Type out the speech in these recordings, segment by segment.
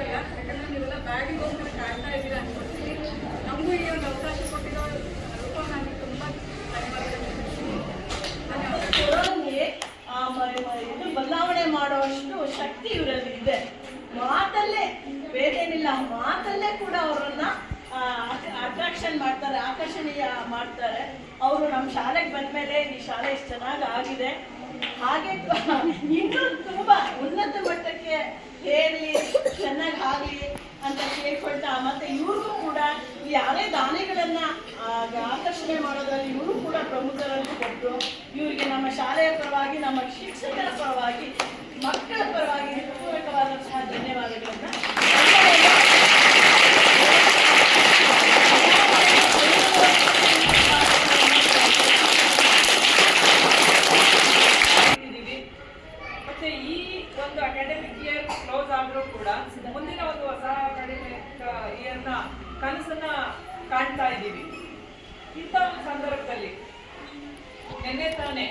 ಇಲ್ಲ, ಯಾಕಂದ್ರೆ ನೀವೆಲ್ಲ ಬ್ಯಾಗಿಗೋಸ್ಕರ ಕಾಯ್ತಾ ಇದ್ದೀರಾ ಅನ್ಕೊಳ್ತೀನಿ. ನಮಗೂ ಈ ಒಂದು ಅವಕಾಶ ಕೊಟ್ಟಿರೋ ರೂಪ ನನಗೆ ತುಂಬ ಇದು ಬದಲಾವಣೆ ಮಾಡುವಷ್ಟು ಶಕ್ತಿ ಇವರಲ್ಲಿ ಇದೆ. ಮಾತಲ್ಲೇ ಬೇರೇನಿಲ್ಲ, ಮಾತಲ್ಲೇ ಕೂಡ ಅವರನ್ನ ಅಟ್ರಾಕ್ಷನ್ ಮಾಡ್ತಾರೆ, ಆಕರ್ಷಣೀಯ ಮಾಡ್ತಾರೆ. ಅವರು ನಮ್ಮ ಶಾಲೆಗೆ ಬಂದ್ಮೇಲೆ ಈ ಶಾಲೆ ಎಷ್ಟು ಚೆನ್ನಾಗಿ ಆಗಿದೆ, ಹಾಗೆ ಇನ್ನೂ ತುಂಬಾ ಉನ್ನತ ಮಟ್ಟಕ್ಕೆ ಹೇರಲಿ, ಚೆನ್ನಾಗಿ ಆಗಲಿ ಅಂತ ಕೇಳ್ಕೊಳ್ತಾ, ಮತ್ತೆ ಇವ್ರಿಗೂ ಕೂಡ ಈ ಯಾರೇ ದಾನಿಗಳನ್ನ ಆಕರ್ಷಣೆ ಮಾಡೋದ್ರಲ್ಲಿ ಇವರು ಕೂಡ ಪ್ರಮುಖರನ್ನು ಕೊಟ್ಟರು. ಇವರಿಗೆ ನಮ್ಮ ಶಾಲೆಯ ಪರವಾಗಿ, ನಮ್ಮ ಶಿಕ್ಷಕರ ಪರವಾಗಿ, ಮಕ್ಕಳ ಪರವಾಗಿ ಪೂರಕವಾದಂತಹ ಧನ್ಯವಾದಗಳನ್ನ ಮತ್ತೆ ಈ ಒಂದು ಅಕಾಡೆಮಿಕ್ ಇಯರ್ ಕ್ಲೋಸ್ ಆದ್ರೂ ಕೂಡ ಮುಂದಿನ ಒಂದು ಹೊಸ ಅಕಾಡೆಮಿಕ್ ಇಯರ್ನ ಕನಸನ್ನ ಕಾಣ್ತಾ ಇದ್ದೀವಿ. ಇಂಥ ಒಂದು ಸಂದರ್ಭದಲ್ಲಿ ನಿನ್ನೆ ತಾನೇ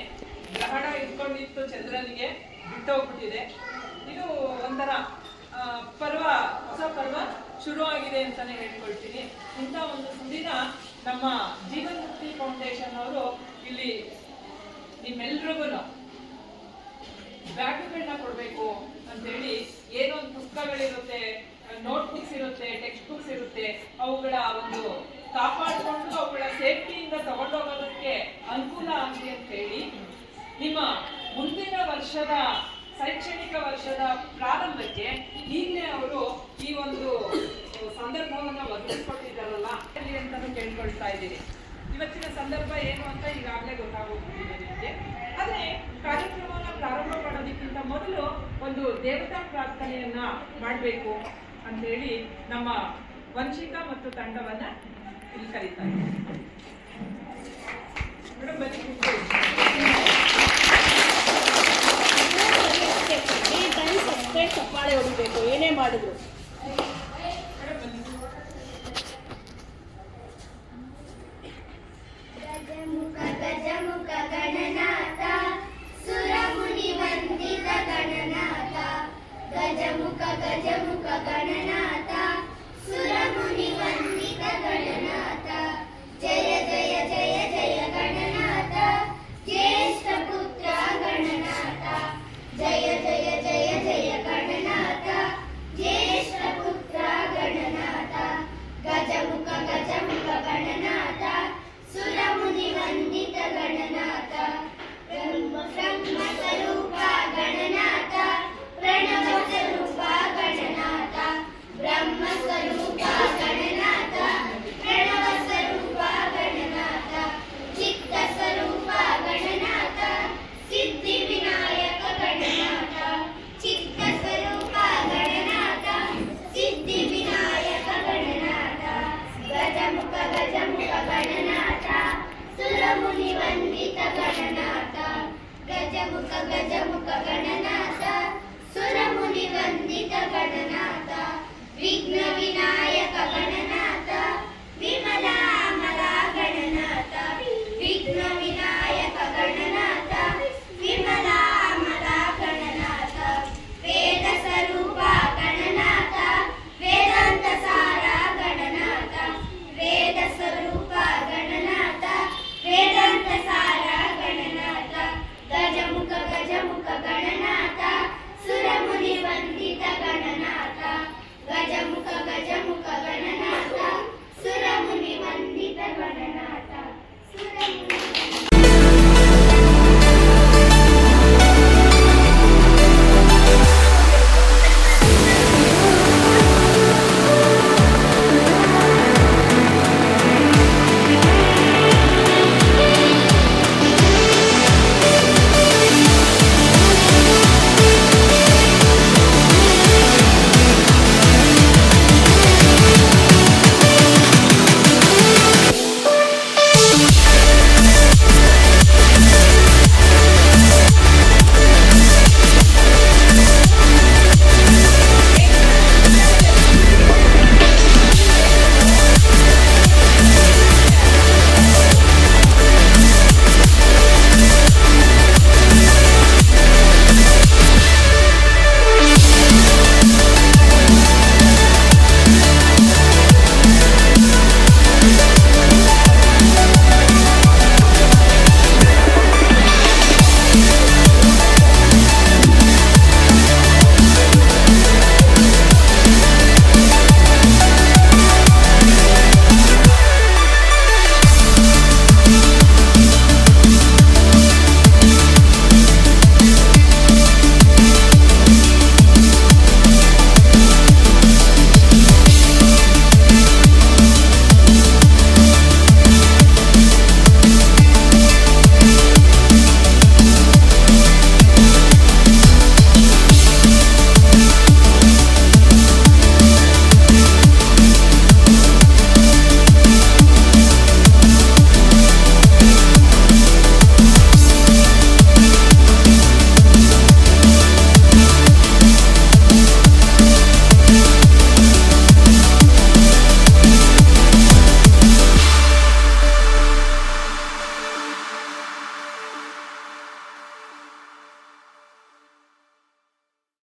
ಗ್ರಹಣ ಇಟ್ಕೊಂಡಿತ್ತು, ಚಂದ್ರನಿಗೆ ಬಿಟ್ಟೋಗ್ಬಿಟ್ಟಿದೆ. ಇದು ಒಂಥರ ಪರ್ವ, ಹೊಸ ಪರ್ವ ಶುರು ಆಗಿದೆ ಅಂತಾನೆ ಹೇಳ್ಕೊಳ್ತೀನಿ. ಇಂಥ ಒಂದು ಸುದಿನ ನಮ್ಮ ಜೀವನ್ ಮುಕ್ತಿ ಫೌಂಡೇಶನ್ ಅವರು ಇಲ್ಲಿ ನಿಮ್ಮೆಲ್ರಿಗೂ ಬ್ಯಾಗ್ಗಳನ್ನ ಕೊಡಬೇಕು ಅಂತೇಳಿ, ಏನೋ ಒಂದು ಪುಸ್ತಕಗಳಿರುತ್ತೆ, ನೋಟ್ ಬುಕ್ಸ್ ಇರುತ್ತೆ, ಟೆಕ್ಸ್ಟ್ ಬುಕ್ಸ್ ಇರುತ್ತೆ, ಅವುಗಳ ಒಂದು ಕಾಪಾಡಿಕೊಂಡು ಅವುಗಳ ಸೇಫ್ಟಿಯಿಂದ ತಗೊಂಡೋಗೋದಕ್ಕೆ ಅನುಕೂಲ ಆಗಲಿ ಅಂತ ಹೇಳಿ ನಿಮ್ಮ ಮುಂದಿನ ವರ್ಷದ ಶೈಕ್ಷಣಿಕ ವರ್ಷದ ಪ್ರಾರಂಭಕ್ಕೆ ಈಗಲೇ ಅವರು ಈ ಒಂದು ಸಂದರ್ಭವನ್ನು ಒದಗಿಸ್ಕೊಟ್ಟಿದ್ದಾರಲ್ಲ ಅಲ್ಲಿ ಅಂತಾನು ಕೇಳ್ಕೊಳ್ತಾ ಇದ್ದೀರಿ. ಇವತ್ತಿನ ಸಂದರ್ಭ ಏನು ಅಂತ ಈಗಾಗಲೇ ಗೊತ್ತಾಗೋಗ್ಬಿಟ್ಟಿದೆ ನಿಮಗೆ. ಆದರೆ ಕಾರ್ಯಕ್ರಮವನ್ನು ಪ್ರಾರಂಭ ಮಾಡೋದಕ್ಕಿಂತ ಮೊದಲು ಒಂದು ದೇವತಾ ಪ್ರಾರ್ಥನೆಯನ್ನ ಮಾಡಬೇಕು ಅಂತೇಳಿ ನಮ್ಮ ವಂಶಿಕಾ ಮತ್ತು ತಂಡವನ್ನ ಇಲ್ಲಿ ಕರೀತಾ ಇದ್ದೀವಿ. ಮೇಡಮ್ ಬನ್ನಿ. ಚಪ್ಪಾಳೆ ಹೊಡಿಬೇಕು ಏನೇ ಮಾಡಿದ್ರು.